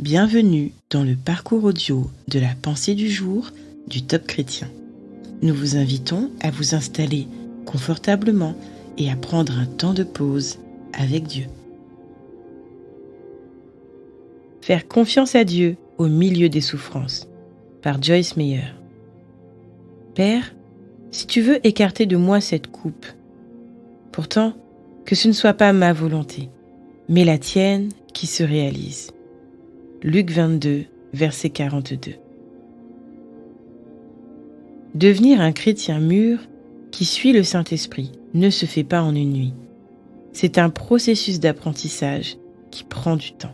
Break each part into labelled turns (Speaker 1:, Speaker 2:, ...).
Speaker 1: Bienvenue dans le parcours audio de la pensée du jour du Top Chrétien. Nous vous invitons à vous installer confortablement et à prendre un temps de pause avec Dieu. Faire confiance à Dieu au milieu des souffrances, par Joyce Meyer. Père, si tu veux écarter de moi cette coupe, pourtant, que ce ne soit pas ma volonté, mais la tienne qui se réalise. Luc 22, verset 42. Devenir un chrétien mûr qui suit le Saint-Esprit ne se fait pas en une nuit. C'est un processus d'apprentissage qui prend du temps.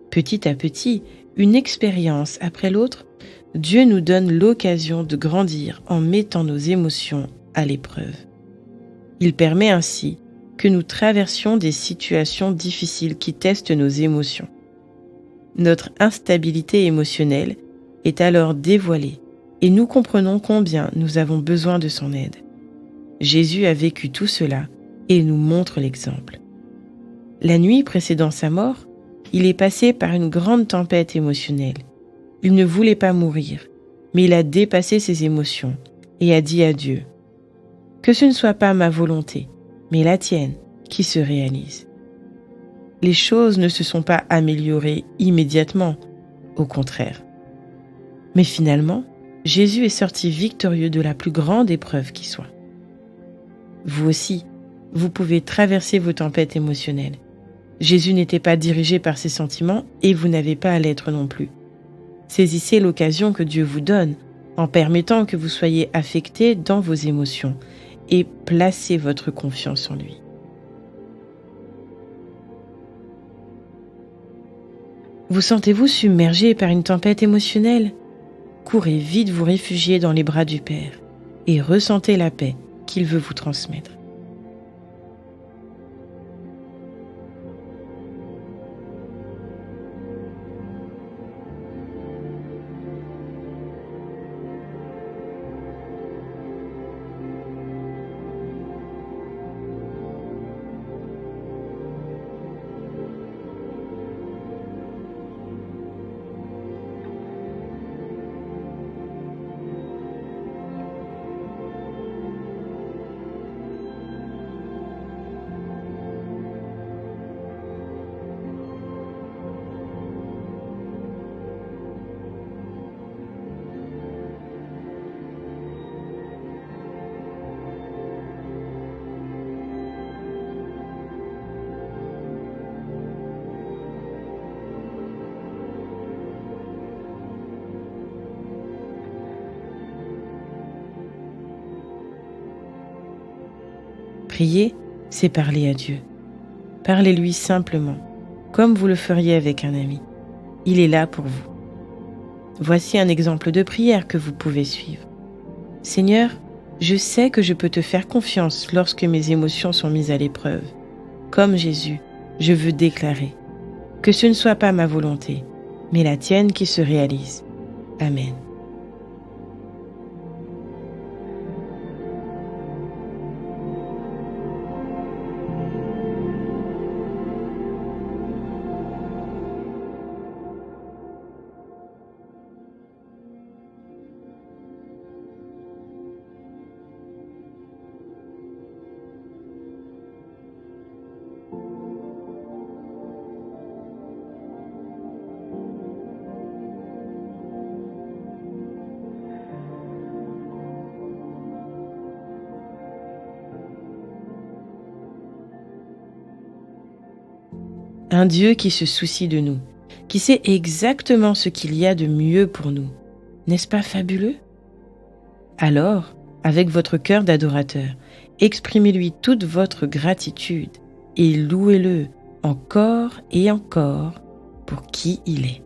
Speaker 1: Petit à petit, une expérience après l'autre, Dieu nous donne l'occasion de grandir en mettant nos émotions à l'épreuve. Il permet ainsi que nous traversions des situations difficiles qui testent nos émotions. Notre instabilité émotionnelle est alors dévoilée et nous comprenons combien nous avons besoin de son aide. Jésus a vécu tout cela et nous montre l'exemple. La nuit précédant sa mort, il est passé par une grande tempête émotionnelle. Il ne voulait pas mourir, mais il a dépassé ses émotions et a dit à Dieu : « Que ce ne soit pas ma volonté, mais la tienne qui se réalise. » Les choses ne se sont pas améliorées immédiatement, au contraire. Mais finalement, Jésus est sorti victorieux de la plus grande épreuve qui soit. Vous aussi, vous pouvez traverser vos tempêtes émotionnelles. Jésus n'était pas dirigé par ses sentiments et vous n'avez pas à l'être non plus. Saisissez l'occasion que Dieu vous donne en permettant que vous soyez affecté dans vos émotions et placez votre confiance en lui. Vous sentez-vous submergé par une tempête émotionnelle ? Courez vite vous réfugier dans les bras du Père et ressentez la paix qu'il veut vous transmettre. Prier, c'est parler à Dieu. Parlez-lui simplement, comme vous le feriez avec un ami. Il est là pour vous. Voici un exemple de prière que vous pouvez suivre. Seigneur, je sais que je peux te faire confiance lorsque mes émotions sont mises à l'épreuve. Comme Jésus, je veux déclarer que ce ne soit pas ma volonté, mais la tienne qui se réalise. Amen. Un Dieu qui se soucie de nous, qui sait exactement ce qu'il y a de mieux pour nous. N'est-ce pas fabuleux ? Alors, avec votre cœur d'adorateur, exprimez-lui toute votre gratitude et louez-le encore et encore pour qui il est.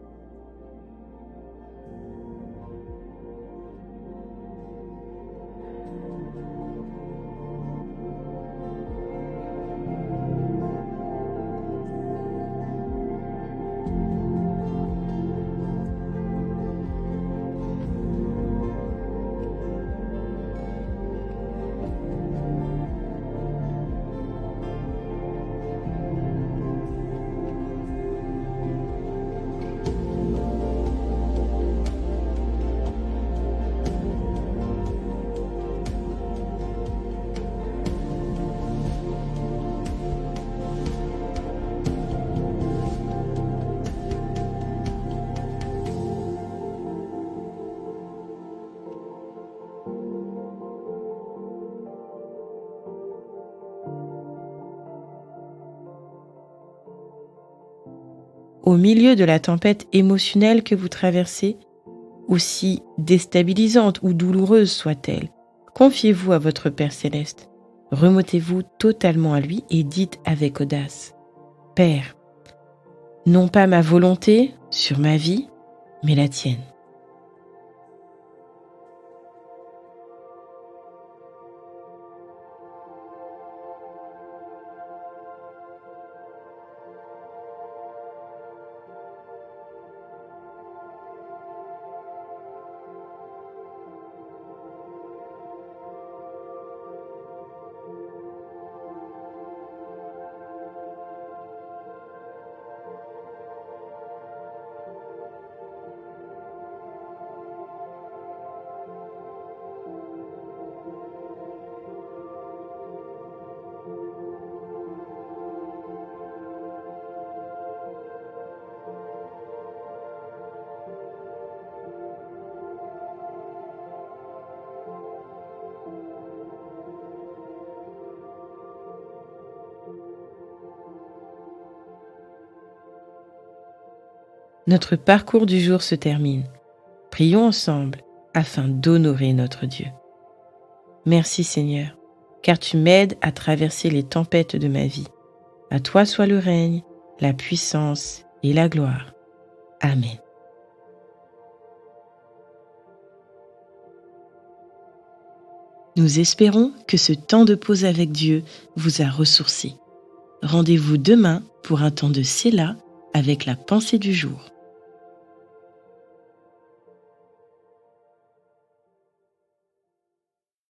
Speaker 1: au milieu de la tempête émotionnelle que vous traversez, aussi déstabilisante ou douloureuse soit-elle, confiez-vous à votre Père céleste. Remettez-vous totalement à lui et dites avec audace : Père, non pas ma volonté sur ma vie, mais la tienne. Notre parcours du jour se termine. Prions ensemble afin d'honorer notre Dieu. Merci Seigneur, car tu m'aides à traverser les tempêtes de ma vie. À toi soit le règne, la puissance et la gloire. Amen. Nous espérons que ce temps de pause avec Dieu vous a ressourci. Rendez-vous demain pour un temps de Séla avec la pensée du jour.